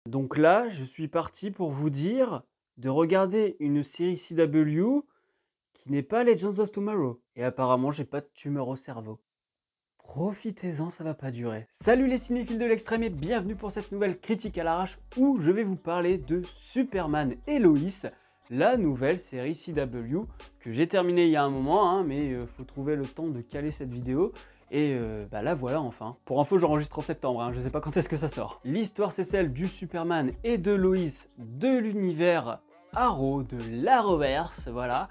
Donc là, je suis parti pour vous dire de regarder une série CW qui n'est pas Legends of Tomorrow. Et apparemment, j'ai pas de tumeur au cerveau. Profitez-en, ça va pas durer. Salut les cinéphiles de l'extrême et bienvenue pour cette nouvelle critique à l'arrache où je vais vous parler de Superman et Lois, la nouvelle série CW que j'ai terminée il y a un moment, mais faut trouver le temps de caler cette vidéo. Et là voilà enfin. Pour info, j'enregistre en septembre, je sais pas quand est-ce que ça sort. L'histoire c'est celle du Superman et de Lois de l'univers Arrow, de l'Arrowverse, voilà,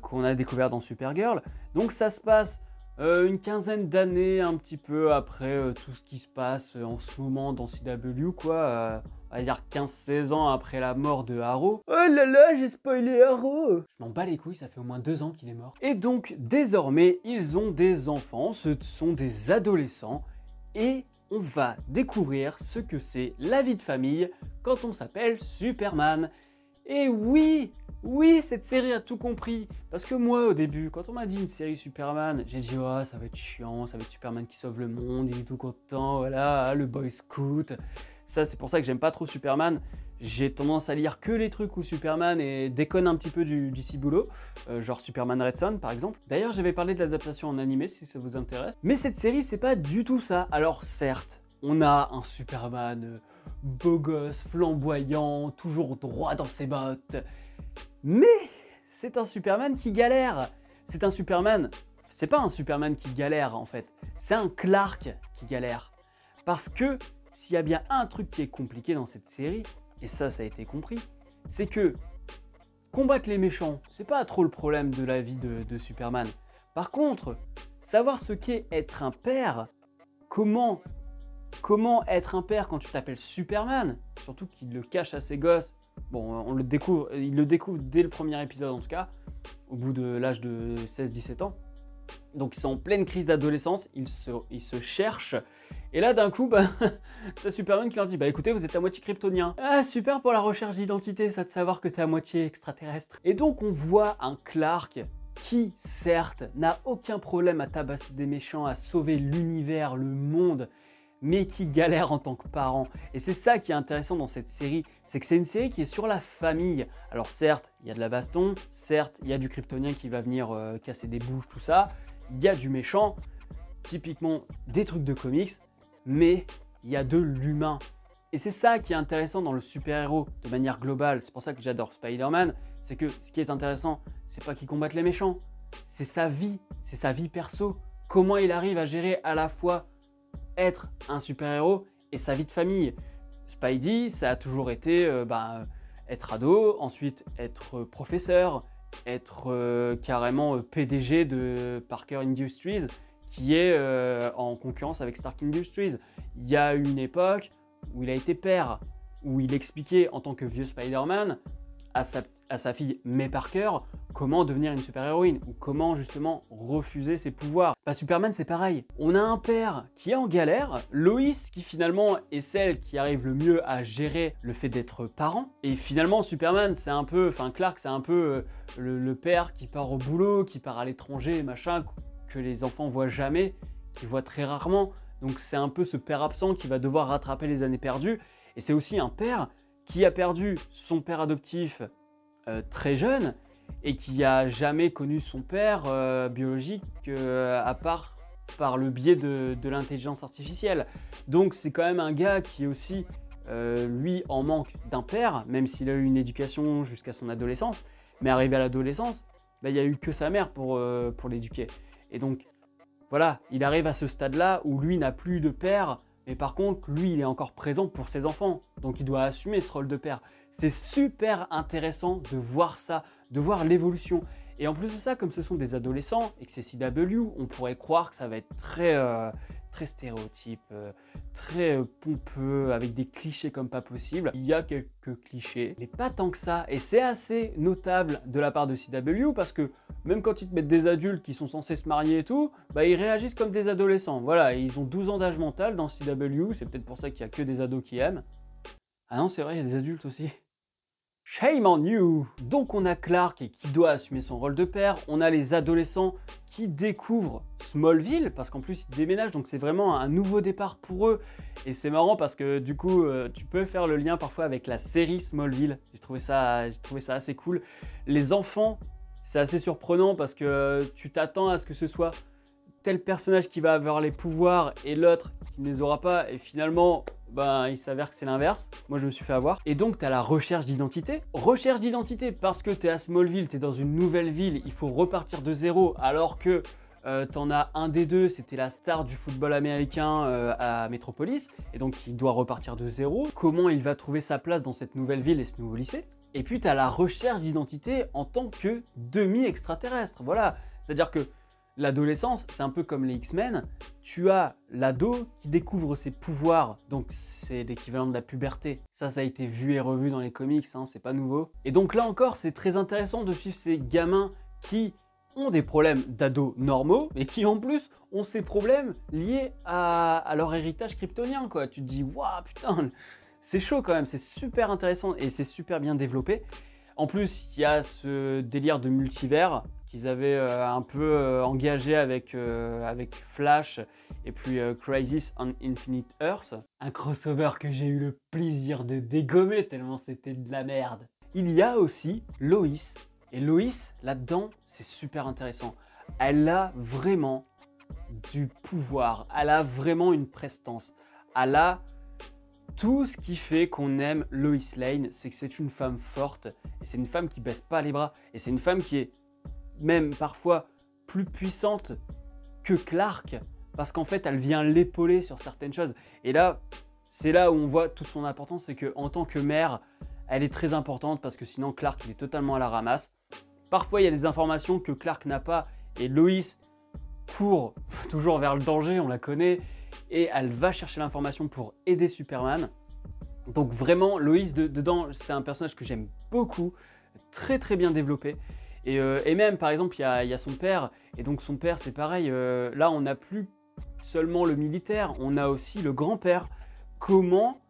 qu'on a découvert dans Supergirl. Donc ça se passe une quinzaine d'années un petit peu après tout ce qui se passe en ce moment dans CW, quoi. On va dire 15-16 ans après la mort de Arrow. Oh là là, j'ai spoilé Arrow! Je m'en bats les couilles, ça fait au moins 2 ans qu'il est mort. Et donc, désormais, ils ont des enfants, ce sont des adolescents, et on va découvrir ce que c'est la vie de famille quand on s'appelle Superman. Et oui, cette série a tout compris. Parce que moi, au début, quand on m'a dit une série Superman, j'ai dit, oh, ça va être chiant, ça va être Superman qui sauve le monde, il est tout content, voilà, le boy scout. Ça, c'est pour ça que j'aime pas trop Superman. J'ai tendance à lire que les trucs où Superman déconne un petit peu du ciboulot, genre Superman Red Son par exemple. D'ailleurs, j'avais parlé de l'adaptation en animé si ça vous intéresse. Mais cette série, c'est pas du tout ça. Alors certes, on a un Superman beau gosse, flamboyant, toujours droit dans ses bottes. Mais c'est un Superman qui galère. C'est pas un Superman qui galère en fait. C'est un Clark qui galère. Parce que s'il y a bien un truc qui est compliqué dans cette série, et ça a été compris, c'est que combattre les méchants, c'est pas trop le problème de la vie de Superman. Par contre, savoir ce qu'est être un père, comment être un père quand tu t'appelles Superman, surtout qu'il le cache à ses gosses. Bon, il le découvre dès le premier épisode en tout cas, au bout de l'âge de 16-17 ans. Donc ils sont en pleine crise d'adolescence, ils se cherchent. Et là d'un coup, t'as Superman qui leur dit, écoutez, vous êtes à moitié kryptonien. Ah super pour la recherche d'identité, ça de savoir que t'es à moitié extraterrestre. Et donc on voit un Clark qui, certes, n'a aucun problème à tabasser des méchants, à sauver l'univers, le monde, mais qui galère en tant que parent. Et c'est ça qui est intéressant dans cette série, c'est que c'est une série qui est sur la famille. Alors certes, il y a de la baston, certes, il y a du kryptonien qui va venir casser des bouches, tout ça, il y a du méchant, typiquement des trucs de comics, mais il y a de l'humain. Et c'est ça qui est intéressant dans le super-héros de manière globale. C'est pour ça que j'adore Spider-Man, c'est que ce qui est intéressant, c'est pas qu'il combatte les méchants, c'est sa vie perso. Comment il arrive à gérer à la fois être un super-héros et sa vie de famille. Spidey, ça a toujours été être ado, ensuite être professeur, être carrément PDG de Parker Industries, qui est en concurrence avec Stark Industries. Il y a une époque où il a été père, où il expliquait en tant que vieux Spider-Man à sa fille May Parker comment devenir une super-héroïne ou comment justement refuser ses pouvoirs. Superman c'est pareil, on a un père qui est en galère, Lois qui finalement est celle qui arrive le mieux à gérer le fait d'être parent, et finalement Superman c'est un peu, Clark c'est un peu le père qui part au boulot, qui part à l'étranger, machin, que les enfants voient jamais, qu'ils voient très rarement, donc c'est un peu ce père absent qui va devoir rattraper les années perdues, et c'est aussi un père qui a perdu son père adoptif très jeune et qui a jamais connu son père biologique à part par le biais de l'intelligence artificielle. Donc c'est quand même un gars qui est aussi, lui, en manque d'un père, même s'il a eu une éducation jusqu'à son adolescence, mais arrivé à l'adolescence, il n'y a eu que sa mère pour l'éduquer. Et donc voilà, il arrive à ce stade-là où lui n'a plus de père, mais par contre, lui, il est encore présent pour ses enfants. Donc, il doit assumer ce rôle de père. C'est super intéressant de voir ça, de voir l'évolution. Et en plus de ça, comme ce sont des adolescents et que c'est CW, on pourrait croire que ça va être très stéréotype, très pompeux, avec des clichés comme pas possible. Il y a quelques clichés, mais pas tant que ça. Et c'est assez notable de la part de CW parce que même quand ils te mettent des adultes qui sont censés se marier et tout, ils réagissent comme des adolescents. Voilà, ils ont 12 ans d'âge mental dans CW, c'est peut-être pour ça qu'il n'y a que des ados qui aiment. Ah non, c'est vrai, il y a des adultes aussi. Shame on you! Donc on a Clark qui doit assumer son rôle de père, on a les adolescents qui découvrent Smallville, parce qu'en plus ils déménagent, donc c'est vraiment un nouveau départ pour eux. Et c'est marrant parce que du coup, tu peux faire le lien parfois avec la série Smallville. J'ai trouvé ça assez cool. Les enfants, c'est assez surprenant parce que tu t'attends à ce que ce soit tel personnage qui va avoir les pouvoirs et l'autre qui ne les aura pas, et finalement, ben, il s'avère que c'est l'inverse. Moi, je me suis fait avoir. Et donc, tu as la recherche d'identité. Recherche d'identité parce que tu es à Smallville, tu es dans une nouvelle ville, il faut repartir de zéro, alors que t'en as un des deux, c'était la star du football américain à Metropolis, et donc il doit repartir de zéro. Comment il va trouver sa place dans cette nouvelle ville et ce nouveau lycée? Et puis, tu as la recherche d'identité en tant que demi-extraterrestre. Voilà, c'est-à-dire que l'adolescence, c'est un peu comme les X-Men. Tu as l'ado qui découvre ses pouvoirs, donc c'est l'équivalent de la puberté. Ça a été vu et revu dans les comics, hein, c'est pas nouveau. Et donc là encore, c'est très intéressant de suivre ces gamins qui ont des problèmes d'ados normaux, mais qui en plus ont ces problèmes liés à leur héritage kryptonien, quoi. Tu te dis, waouh, putain, c'est chaud quand même, c'est super intéressant et c'est super bien développé. En plus, il y a ce délire de multivers qu'ils avaient un peu engagé avec Flash et puis Crisis on Infinite Earth. Un crossover que j'ai eu le plaisir de dégommer tellement c'était de la merde. Il y a aussi Loïs. Et Loïs, là-dedans, c'est super intéressant. Elle a vraiment du pouvoir. Elle a vraiment une prestance. Elle a tout ce qui fait qu'on aime Lois Lane, c'est que c'est une femme forte. Et c'est une femme qui baisse pas les bras. Et c'est une femme qui est même parfois plus puissante que Clark, parce qu'en fait elle vient l'épauler sur certaines choses. Et là, c'est là où on voit toute son importance, c'est qu'en tant que mère, elle est très importante, parce que sinon Clark il est totalement à la ramasse. Parfois il y a des informations que Clark n'a pas, et Lois court toujours vers le danger, on la connaît, et elle va chercher l'information pour aider Superman. Donc vraiment, Lois dedans, c'est un personnage que j'aime beaucoup, très très bien développé. Et même, par exemple, il y a son père, et donc son père, c'est pareil, là, on n'a plus seulement le militaire, on a aussi le grand-père. Comment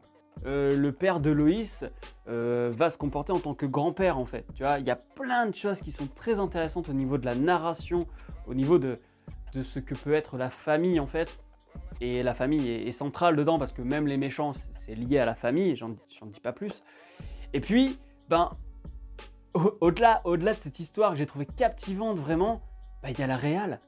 le père de Loïs va se comporter en tant que grand-père, en fait. Tu vois, il y a plein de choses qui sont très intéressantes au niveau de la narration, au niveau de ce que peut être la famille, en fait. Et la famille est centrale dedans, parce que même les méchants, c'est lié à la famille, j'en dis pas plus. Et puis, ben... Au-delà de cette histoire que j'ai trouvée captivante vraiment, bah, il y a la réal.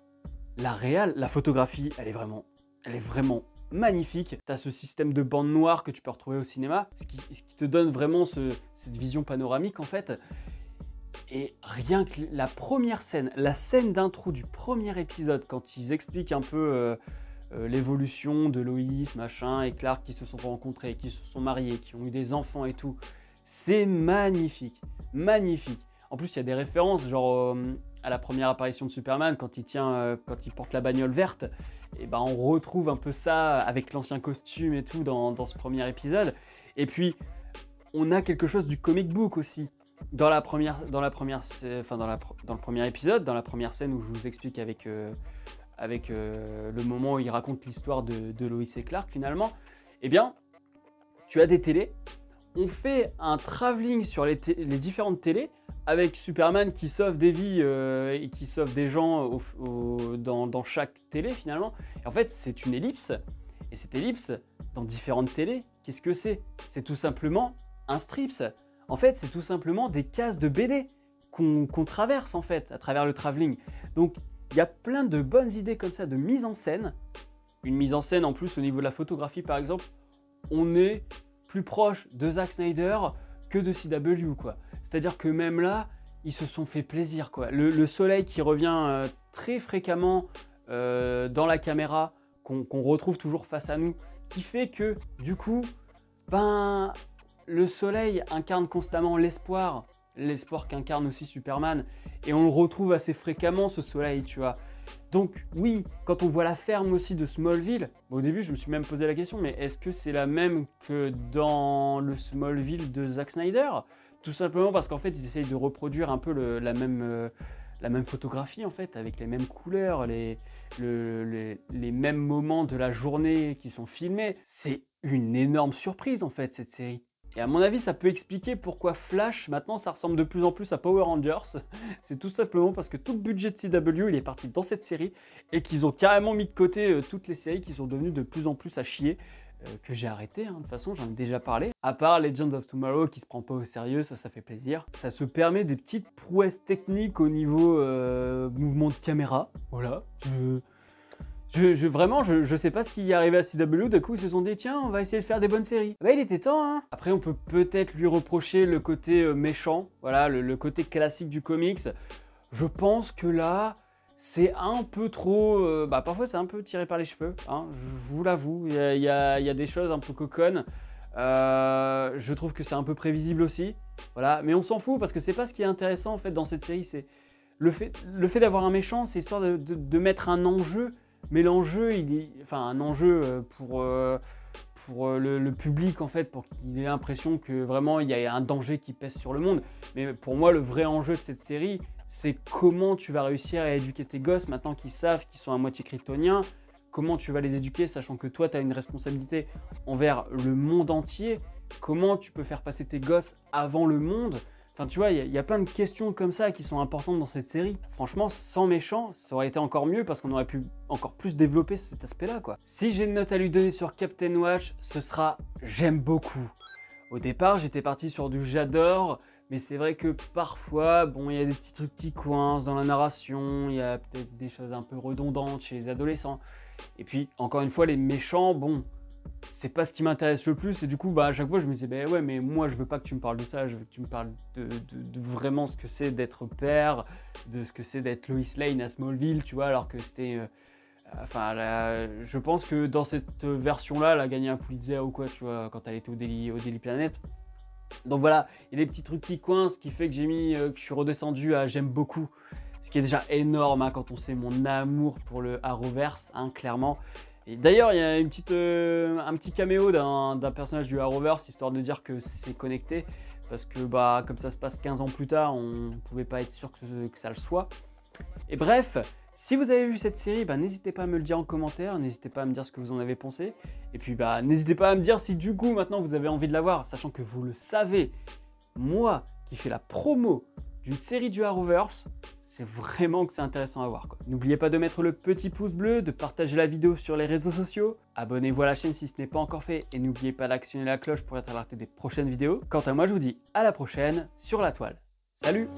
La photographie, elle est vraiment magnifique. Tu as ce système de bande noire que tu peux retrouver au cinéma, ce qui te donne vraiment cette vision panoramique en fait. Et rien que la première scène, la scène d'intro du premier épisode, quand ils expliquent un peu l'évolution de Loïs, machin, et Clark qui se sont rencontrés, qui se sont mariés, qui ont eu des enfants et tout, c'est magnifique. Magnifique. En plus, il y a des références, genre à la première apparition de Superman, quand il porte la bagnole verte, et ben on retrouve un peu ça avec l'ancien costume et tout dans ce premier épisode. Et puis, on a quelque chose du comic book aussi. Dans le premier épisode, dans la première scène où je vous explique avec le moment où il raconte l'histoire de Lois et Clark finalement, eh bien, tu as des télés. On fait un travelling sur les différentes télés avec Superman qui sauve des vies et qui sauve des gens dans chaque télé finalement. Et en fait, c'est une ellipse. Et cette ellipse, dans différentes télés, qu'est-ce que c'est? C'est tout simplement un strips. En fait, c'est tout simplement des cases de BD qu'on traverse en fait à travers le travelling. Donc, il y a plein de bonnes idées comme ça de mise en scène. Une mise en scène en plus au niveau de la photographie par exemple, on est plus proche de Zack Snyder que de CW, quoi. C'est-à-dire que même là, ils se sont fait plaisir, quoi. Le soleil qui revient très fréquemment dans la caméra, qu'on retrouve toujours face à nous, qui fait que, du coup, ben, le soleil incarne constamment l'espoir qu'incarne aussi Superman, et on le retrouve assez fréquemment, ce soleil, tu vois. Donc oui, quand on voit la ferme aussi de Smallville, au début je me suis même posé la question, mais est-ce que c'est la même que dans le Smallville de Zack Snyder? Tout simplement parce qu'en fait ils essayent de reproduire un peu la même photographie en fait, avec les mêmes couleurs, les mêmes moments de la journée qui sont filmés. C'est une énorme surprise en fait cette série. Et à mon avis, ça peut expliquer pourquoi Flash, maintenant, ça ressemble de plus en plus à Power Rangers. C'est tout simplement parce que tout le budget de CW, il est parti dans cette série et qu'ils ont carrément mis de côté toutes les séries qui sont devenues de plus en plus à chier, que j'ai arrêté, hein. De toute façon, j'en ai déjà parlé. À part Legends of Tomorrow qui se prend pas au sérieux, ça fait plaisir. Ça se permet des petites prouesses techniques au niveau mouvement de caméra. Voilà. Vraiment, je sais pas ce qui est arrivé à CW, d'un coup ils se sont dit tiens, on va essayer de faire des bonnes séries. Bah il était temps, hein. Après on peut peut-être lui reprocher le côté méchant, voilà, le côté classique du comics. Je pense que là, c'est un peu trop, parfois c'est un peu tiré par les cheveux, hein, je vous l'avoue, il y a des choses un peu coconnes. Je trouve que c'est un peu prévisible aussi, voilà, mais on s'en fout parce que c'est pas ce qui est intéressant en fait dans cette série, c'est le fait d'avoir un méchant, c'est histoire de mettre un enjeu. Mais l'enjeu, un enjeu pour le public en fait, pour qu'il ait l'impression que vraiment il y a un danger qui pèse sur le monde. Mais pour moi, le vrai enjeu de cette série, c'est comment tu vas réussir à éduquer tes gosses maintenant qu'ils savent qu'ils sont à moitié kryptoniens. Comment tu vas les éduquer, sachant que toi, tu as une responsabilité envers le monde entier. Comment tu peux faire passer tes gosses avant le monde. Enfin, tu vois, il y a plein de questions comme ça qui sont importantes dans cette série. Franchement, sans méchant, ça aurait été encore mieux parce qu'on aurait pu encore plus développer cet aspect-là, quoi. Si j'ai une note à lui donner sur Captain Watch, ce sera « j'aime beaucoup ». Au départ, j'étais parti sur du « j'adore », mais c'est vrai que parfois, bon, il y a des petits trucs qui coincent dans la narration, il y a peut-être des choses un peu redondantes chez les adolescents. Et puis, encore une fois, les méchants, bon, c'est pas ce qui m'intéresse le plus, et du coup à chaque fois je me disais ouais mais moi je veux pas que tu me parles de ça, je veux que tu me parles de vraiment ce que c'est d'être père, de ce que c'est d'être Lois Lane à Smallville, tu vois, alors que c'était je pense que dans cette version là elle a gagné un Pulitzer ou quoi, tu vois, quand elle était au Daily Planet. Donc voilà, il y a des petits trucs qui coincent, ce qui fait que que je suis redescendu à j'aime beaucoup, ce qui est déjà énorme, hein, quand on sait mon amour pour le Arrowverse, hein, clairement. Et d'ailleurs, il y a un petit caméo d'un personnage du Arrowverse, histoire de dire que c'est connecté, parce que comme ça se passe 15 ans plus tard, on ne pouvait pas être sûr que ça le soit. Et bref, si vous avez vu cette série, n'hésitez pas à me le dire en commentaire, n'hésitez pas à me dire ce que vous en avez pensé, et puis n'hésitez pas à me dire si du coup maintenant vous avez envie de la voir, sachant que vous le savez, moi qui fais la promo d'une série du Arrowverse, c'est vraiment que c'est intéressant à voir, quoi. N'oubliez pas de mettre le petit pouce bleu, de partager la vidéo sur les réseaux sociaux, abonnez-vous à la chaîne si ce n'est pas encore fait et n'oubliez pas d'actionner la cloche pour être alerté des prochaines vidéos. Quant à moi, je vous dis à la prochaine sur la toile. Salut!